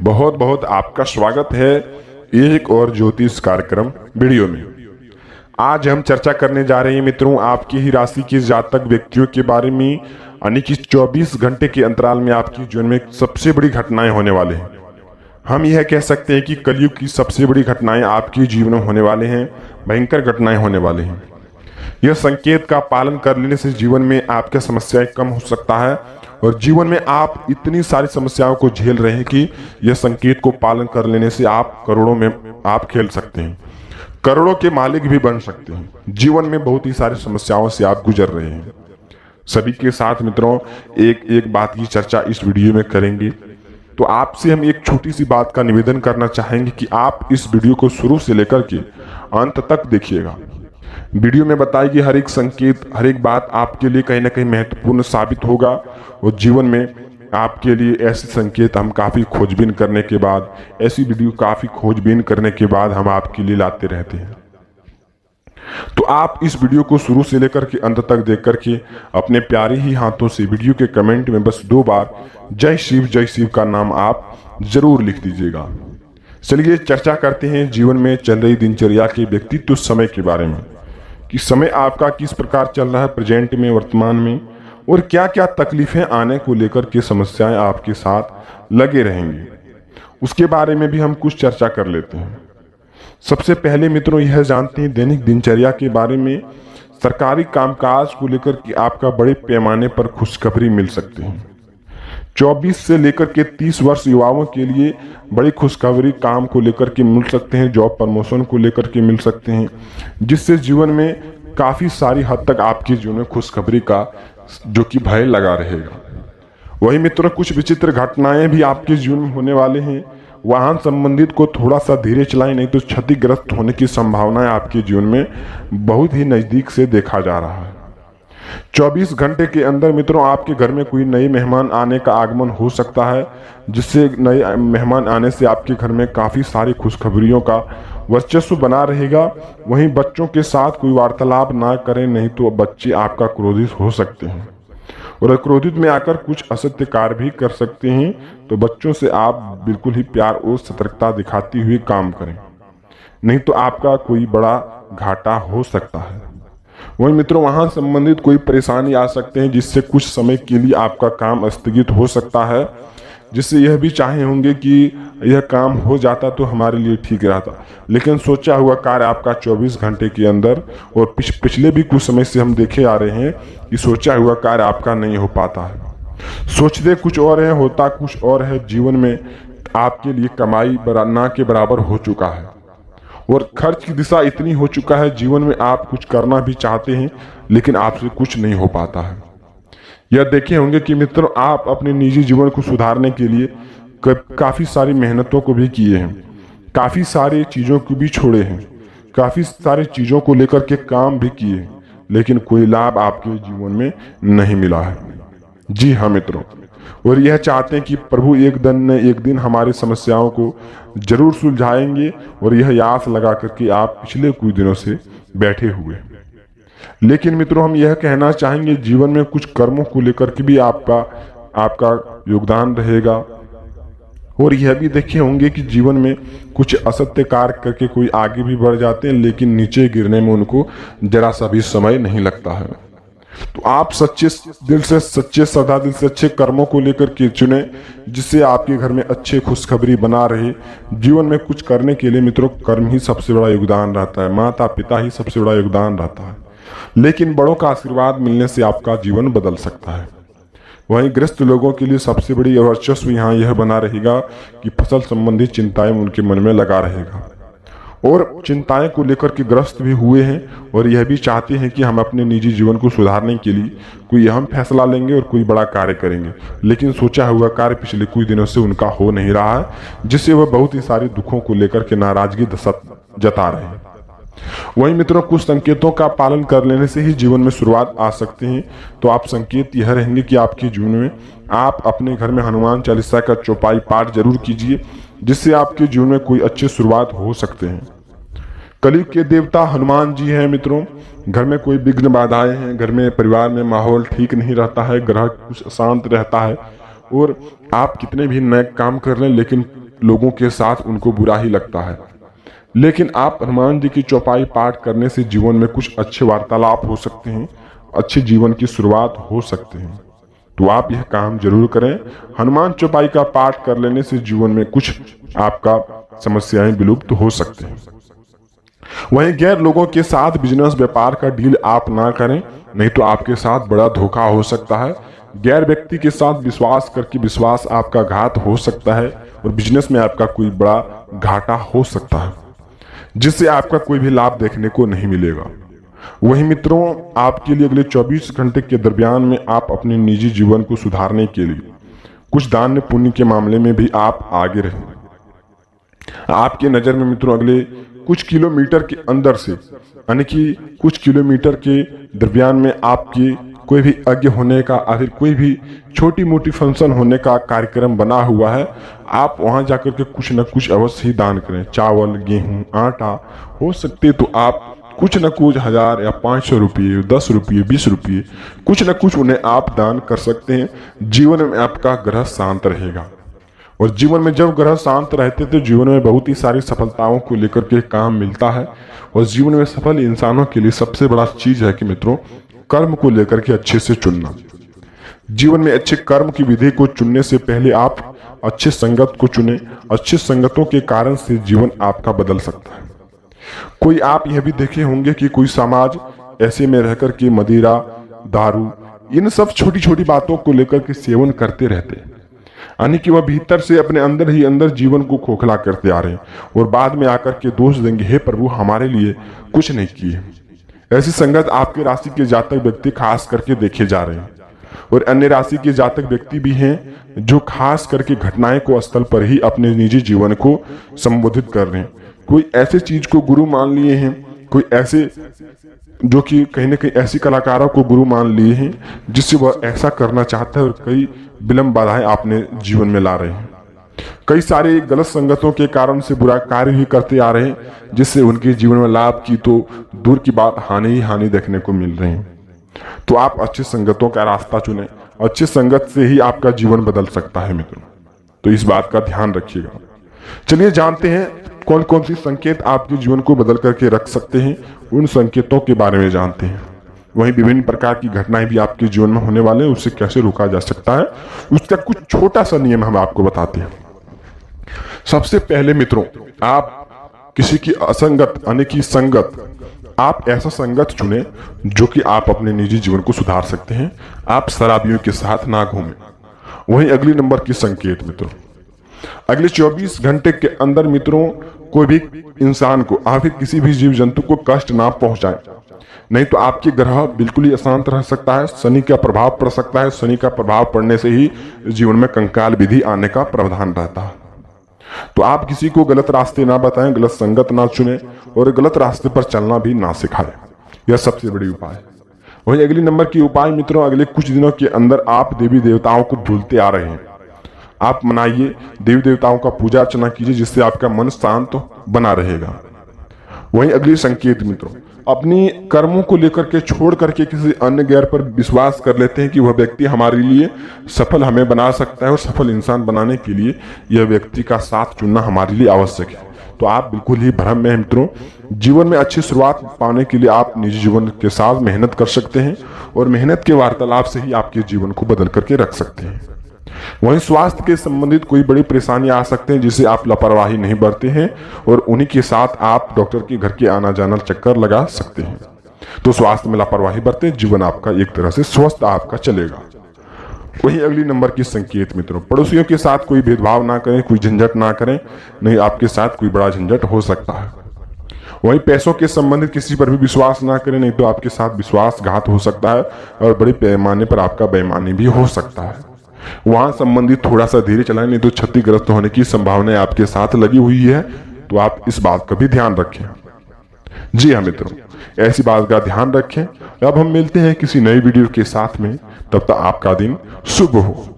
बहुत बहुत आपका स्वागत है एक और ज्योतिष कार्यक्रम वीडियो में। आज हम चर्चा करने जा रहे हैं मित्रों आपकी ही राशि के जातक व्यक्तियों के बारे में, यानी कि 24 घंटे के अंतराल में आपके जीवन में सबसे बड़ी घटनाएं होने वाले हैं। हम यह कह सकते हैं कि कलयुग की सबसे बड़ी घटनाएं आपके जीवन में होने वाले हैं, भयंकर घटनाएं होने वाले हैं। यह संकेत का पालन कर लेने से जीवन में आपके समस्याएं कम हो सकता है और जीवन में आप इतनी सारी समस्याओं को झेल रहे हैं कि यह संकेत को पालन कर लेने से आप करोड़ों में आप खेल सकते हैं, करोड़ों के मालिक भी बन सकते हैं। जीवन में बहुत ही सारी समस्याओं से आप गुजर रहे हैं। सभी के साथ मित्रों एक एक बात की चर्चा इस वीडियो में करेंगे। तो आपसे हम एक छोटी सी बात का निवेदन करना चाहेंगे कि आप इस वीडियो को शुरू से लेकर के अंत तक देखिएगा। वीडियो में बताई गई हर एक संकेत, हर एक बात आपके लिए कहीं ना कहीं महत्वपूर्ण साबित होगा और जीवन में आपके लिए ऐसे संकेत हम काफ़ी खोजबीन करने के बाद, ऐसी वीडियो काफ़ी खोजबीन करने के बाद हम आपके लिए लाते रहते हैं। तो आप इस वीडियो को शुरू से लेकर के अंत तक देख करके अपने प्यारे ही हाथों से वीडियो के कमेंट में बस 2 बार जय शिव का नाम आप जरूर लिख दीजिएगा। चलिए चर्चा करते हैं जीवन में चल रही दिनचर्या के व्यक्तित्व समय के बारे में, कि समय आपका किस प्रकार चल रहा है प्रेजेंट में, वर्तमान में, और क्या क्या तकलीफें आने को लेकर के समस्याएं आपके साथ लगे रहेंगी, उसके बारे में भी हम कुछ चर्चा कर लेते हैं। सबसे पहले मित्रों यह जानते हैं दैनिक दिनचर्या के बारे में। सरकारी कामकाज को लेकर के आपका बड़े पैमाने पर खुशखबरी मिल सकती है। 24 से लेकर के 30 वर्ष युवाओं के लिए बड़ी खुशखबरी काम को लेकर के मिल सकते हैं, जॉब प्रमोशन को लेकर के मिल सकते हैं, जिससे जीवन में काफ़ी सारी हद तक आपके जीवन में खुशखबरी का जो कि भय लगा रहेगा। वही मित्रों कुछ विचित्र घटनाएं भी आपके जीवन में होने वाले हैं। वाहन संबंधित को थोड़ा सा धीरे चलाएं, नहीं तो क्षतिग्रस्त होने की संभावनाएं आपके जीवन में बहुत ही नज़दीक से देखा जा रहा है। 24 घंटे के अंदर मित्रों आपके घर में कोई नए मेहमान आने का आगमन हो सकता है, जिससे नए मेहमान आने से आपके घर में काफ़ी सारी खुशखबरियों का वर्चस्व बना रहेगा। वहीं बच्चों के साथ कोई वार्तालाप ना करें, नहीं तो बच्चे आपका क्रोधित हो सकते हैं और क्रोधित में आकर कुछ असत्य कार्य भी कर सकते हैं। तो बच्चों से आप बिल्कुल ही प्यार और सतर्कता दिखाते हुए काम करें, नहीं तो आपका कोई बड़ा घाटा हो सकता है। वही मित्रों वहां संबंधित कोई परेशानी आ सकते हैं, जिससे कुछ समय के लिए आपका काम स्थगित हो सकता है, जिससे यह भी चाहे होंगे कि यह काम हो जाता तो हमारे लिए ठीक रहता, लेकिन सोचा हुआ कार्य आपका 24 घंटे के अंदर, और पिछले भी कुछ समय से हम देखे आ रहे हैं कि सोचा हुआ कार्य आपका नहीं हो पाता है। सोचते कुछ और है, होता कुछ और है। जीवन में आपके लिए कमाई ना के बराबर हो चुका है और खर्च की दिशा इतनी हो चुका है, जीवन में आप कुछ करना भी चाहते हैं लेकिन आपसे कुछ नहीं हो पाता है। यह देखे होंगे कि मित्रों आप अपने निजी जीवन को सुधारने के लिए काफ़ी सारी मेहनतों को भी किए हैं, काफ़ी सारी चीज़ों को भी छोड़े हैं, काफ़ी सारी चीज़ों को लेकर के काम भी किए, लेकिन कोई लाभ आपके जीवन में नहीं मिला है। जी हाँ मित्रों, और यह चाहते हैं कि प्रभु एक दिन हमारी समस्याओं को जरूर सुलझाएंगे, और यह आस लगा करके आप पिछले कुछ दिनों से बैठे हुए। लेकिन मित्रों हम यह कहना चाहेंगे जीवन में कुछ कर्मों को लेकर के भी आपका योगदान रहेगा, और यह भी देखे होंगे कि जीवन में कुछ असत्य कार्य करके कोई आगे भी बढ़ जाते हैं, लेकिन नीचे गिरने में उनको जरा सा भी समय नहीं लगता है। तो आप सच्चे दिल से, सच्चे श्रद्धा दिल से अच्छे कर्मों को लेकर के चुने, जिससे आपके घर में अच्छे खुशखबरी बना रहे। जीवन में कुछ करने के लिए मित्रों कर्म ही सबसे बड़ा योगदान रहता है, माता पिता ही सबसे बड़ा योगदान रहता है, लेकिन बड़ों का आशीर्वाद मिलने से आपका जीवन बदल सकता है। वहीं ग्रस्त लोगों के लिए सबसे बड़ी वर्चस्व यहाँ यह बना रहेगा कि फसल संबंधी चिंताएं उनके मन में लगा रहेगा, और चिंताएं को लेकर के ग्रस्त भी हुए हैं, और यह भी चाहते हैं कि हम अपने निजी जीवन को सुधारने के लिए कोई अहम फैसला लेंगे और कोई बड़ा कार्य करेंगे, लेकिन सोचा हुआ कार्य पिछले कुछ दिनों से उनका हो नहीं रहा है, जिससे वह बहुत ही सारे दुखों को लेकर के नाराजगी जता रहे हैं। वहीं मित्रों कुछ संकेतों का पालन कर लेने से ही जीवन में शुरुआत आ सकते हैं। तो आप संकेत यह रहेंगे कि आपके जीवन में आप अपने घर में हनुमान चालीसा का चौपाई पाठ जरूर कीजिए, जिससे आपके जीवन में कोई अच्छी शुरुआत हो सकते हैं। कलयुग के देवता हनुमान जी हैं मित्रों। घर में कोई विघ्न बाधाएं हैं, घर में परिवार में माहौल ठीक नहीं रहता है, ग्रह कुछ अशांत रहता है, और आप कितने भी नए काम कर लें लेकिन लोगों के साथ उनको बुरा ही लगता है। लेकिन आप हनुमान जी की चौपाई पाठ करने से जीवन में कुछ अच्छे वार्तालाप हो सकते हैं, अच्छे जीवन की शुरुआत हो सकते हैं। तो आप यह काम जरूर करें। हनुमान चौपाई का पाठ कर लेने से जीवन में कुछ आपका समस्याएं विलुप्त हो सकते हैं। वहीं गैर लोगों के साथ बिजनेस व्यापार का डील आप ना करें, नहीं तो आपके साथ बड़ा धोखा हो सकता है। गैर व्यक्ति के साथ विश्वास करके विश्वास आपका घात हो सकता है और बिजनेस में आपका कोई बड़ा घाटा हो सकता है, जिससे आपका कोई भी लाभ देखने को नहीं मिलेगा। वहीं मित्रों, आपके लिए अगले 24 घंटे के दरमियान में आप अपने निजी जीवन को सुधारने के लिए कुछ दान पुण्य के मामले में भी आप आगे रहें। आपके नजर में मित्रों अगले कुछ किलोमीटर के अंदर से, यानी कि कुछ किलोमीटर के दरमियान में आपके कोई भी यज्ञ होने का या फिर कोई भी छोटी मोटी फंक्शन होने का कार्यक्रम बना हुआ है, आप वहां जाकर के कुछ न कुछ अवश्य ही दान करें। चावल, गेहूं, आटा हो सकते तो आप कुछ न कुछ 1000 या 500 रुपये, 10 रुपये, 20 रुपये कुछ न कुछ उन्हें आप दान कर सकते हैं। जीवन में आपका ग्रह शांत रहेगा और जीवन में जब ग्रह शांत रहते तो जीवन में बहुत ही सारी सफलताओं को लेकर के काम मिलता है। और जीवन में सफल इंसानों के लिए सबसे बड़ा चीज है कि मित्रों, कर्म को लेकर के अच्छे से चुनना। जीवन में अच्छे कर्म की विधि को चुनने से पहले आप अच्छे संगत को चुने। अच्छे संगतों के कारण से जीवन आपका बदल सकता है। कोई आप यह भी देखे होंगे कि कोई समाज ऐसे में रहकर के मदिरा, दारू, इन सब छोटी छोटी बातों को लेकर के सेवन करते रहते हैं, यानी कि वह भीतर से अपने अंदर ही अंदर जीवन को खोखला करते आ रहे हैं और बाद में आकर के दोष देंगे, हे प्रभु हमारे लिए कुछ नहीं किए। ऐसी संगत आपके राशि के जातक व्यक्ति खास करके देखे जा रहे हैं और अन्य राशि के जातक व्यक्ति भी हैं जो खास करके घटनाएं को स्थल पर ही अपने निजी जीवन को संबोधित कर रहे हैं। कोई ऐसे चीज को गुरु मान लिए हैं, कोई ऐसे जो कि कहीं ना कहीं ऐसी कलाकारों को गुरु मान लिए हैं जिससे वह ऐसा करना चाहता है और कई विलंब बाधाएं अपने जीवन में ला रहे हैं। कई सारे गलत संगतों के कारण से बुरा कार्य ही करते आ रहे हैं जिससे उनके जीवन में लाभ की तो दूर की बात हानि ही हानि देखने को मिल रही है। तो आप अच्छी संगतों का रास्ता चुनें। अच्छी संगत से ही आपका जीवन बदल सकता है मित्रों, तो इस बात का ध्यान रखिएगा। चलिए जानते हैं कौन कौन सी संकेत आपके जीवन को बदल करके रख सकते हैं, उन संकेतों के बारे में जानते हैं। वहीं विभिन्न प्रकार की घटनाएं भी आपके जीवन में होने वाले हैं, उससे कैसे रोका जा सकता है उसका कुछ छोटा सा नियम हम आपको बताते हैं। सबसे पहले मित्रों, आप किसी की असंगत यानी कि संगत, आप ऐसा संगत चुने जो कि आप अपने निजी जीवन को सुधार सकते हैं। आप शराबियों के साथ ना घूमें। वहीं अगली नंबर की संकेत मित्रों, अगले 24 घंटे के अंदर मित्रों कोई भी इंसान को या फिर किसी भी जीव जंतु को कष्ट ना पहुंचाए, नहीं तो आपके ग्रह बिल्कुल ही अशांत रह सकता है। शनि का प्रभाव पड़ सकता है। शनि का प्रभाव पड़ने से ही जीवन में कंकाल विधि आने का प्रावधान रहता है। तो आप किसी को गलत रास्ते ना बताएं, गलत संगत ना चुने और गलत रास्ते पर चलना भी ना सिखाएं। यह सबसे बड़ी उपाय है। वही अगली नंबर की उपाय मित्रों, अगले कुछ दिनों के अंदर आप देवी देवताओं को भूलते आ रहे हैं, आप मनाइए, देवी देवताओं का पूजा अर्चना कीजिए जिससे आपका मन शांत बना रहेगा। वहीं अगली संकेत मित्रों, अपनी कर्मों को लेकर के छोड़ करके किसी अन्य गैर पर विश्वास कर लेते हैं कि वह व्यक्ति हमारे लिए सफल हमें बना सकता है और सफल इंसान बनाने के लिए यह व्यक्ति का साथ चुनना हमारे लिए आवश्यक है। तो आप बिल्कुल ही भ्रम में हैं मित्रों। जीवन में अच्छी शुरुआत पाने के लिए आप निजी जीवन के साथ मेहनत कर सकते हैं और मेहनत के वार्तालाप से ही आपके जीवन को बदल करके रख सकते हैं। वहीं स्वास्थ्य के संबंधित कोई बड़ी परेशानियां आ सकते हैं जिसे आप लापरवाही नहीं बरते हैं और उन्हीं के साथ आप डॉक्टर के घर के आना जाना चक्कर लगा सकते हैं। तो स्वास्थ्य में लापरवाही बरते, जीवन आपका एक तरह से स्वस्थ आपका चलेगा। वहीं अगली नंबर की संकेत मित्रों, पड़ोसियों के साथ कोई भेदभाव ना करें, कोई झंझट ना करें, नहीं आपके साथ कोई बड़ा झंझट हो सकता है। वहीं पैसों के संबंधित किसी पर भी विश्वास ना करें, नहीं तो आपके साथ विश्वासघात हो सकता है और बड़े पैमाने पर आपका बेईमानी भी हो सकता है। वहां संबंधित थोड़ा सा धीरे चलाएं, नहीं तो क्षतिग्रस्त होने की संभावना आपके साथ लगी हुई है। तो आप इस बात का भी ध्यान रखें। जी हाँ मित्रों, ऐसी बात का ध्यान रखें। अब हम मिलते हैं किसी नई वीडियो के साथ में, तब तक आपका दिन शुभ हो।